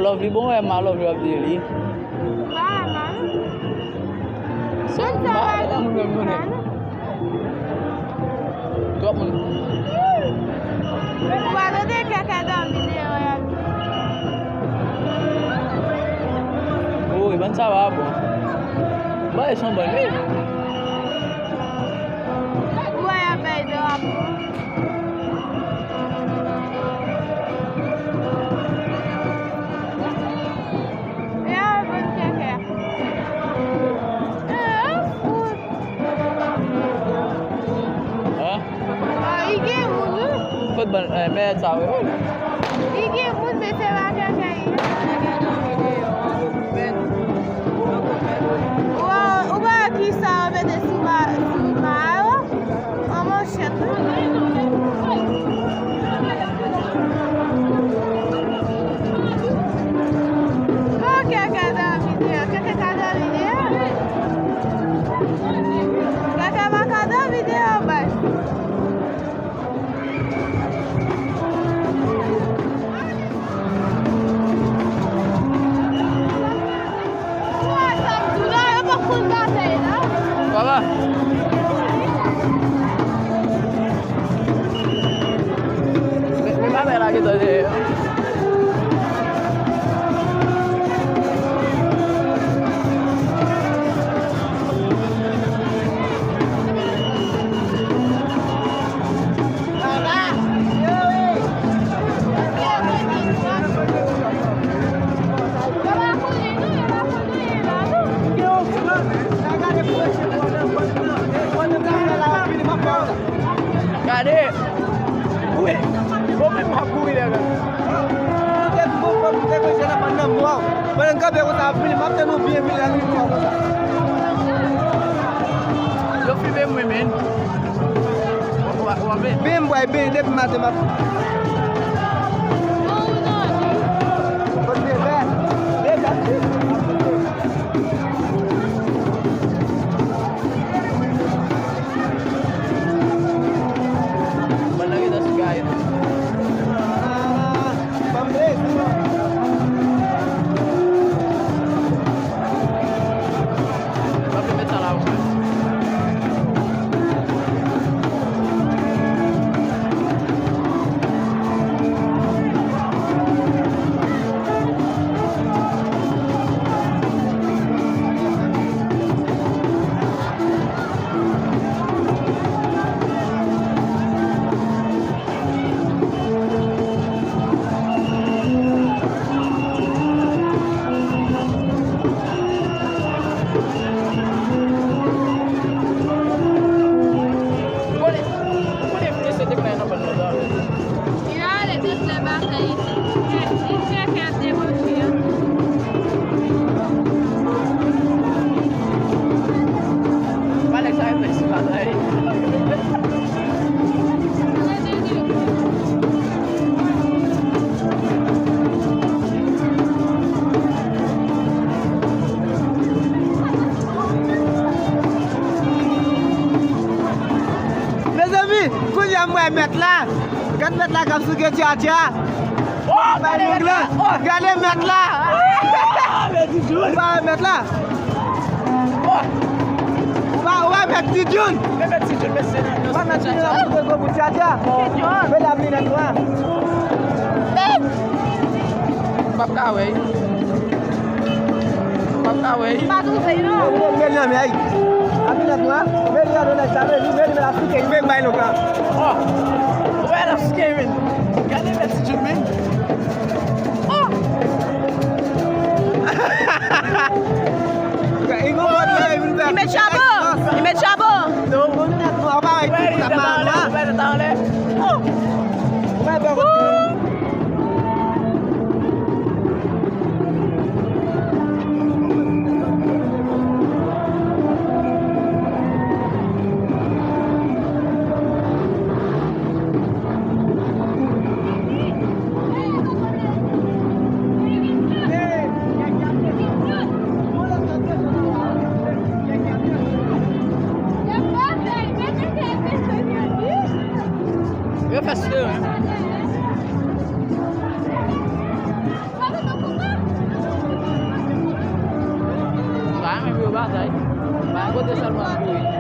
lovely bom é mal lovely dele. Vai, mano. Vai, é um menino. Tua mãe. Guarda de que cada video é. Oh, iban sawa po. Ba, isang balik. Vai a beira lá. Ikut med sawe. Iki mun bese waga kai. Uba aqui sabe de suma ama şatı. Quer cada video? Quer cada video? Quer cada video, vai. Fala. Me va a ver aquí todavía. Cadê? Ui, vou me macuir agora. Tem coisa na panela boa. Mas nunca pegou a filha, mas tem no bem ali. Eu fui bem muito bem. Bem boa, bem deve matar mas. Mettre là, 4 mètres là comme ça que tu as déjà. Oh, regardez là. Regardez mettre là. On va mettre là. On va mettre petit June. On va mettre petit June. On va mettre petit June. Fais la mine toi. Papa ouais. Papa ouais. Pas tout ça non. Non mais aïe. Amina toi. Mais regarde on a ça. Mais la fille qui vient bailler le camp. Oh. Ouais, la scary. Regardez petit June même. Oh. Il met chabot. Il met chabot. Non, on va arrêter ça là. Eu faço, né? যায়, bagay ko sa mga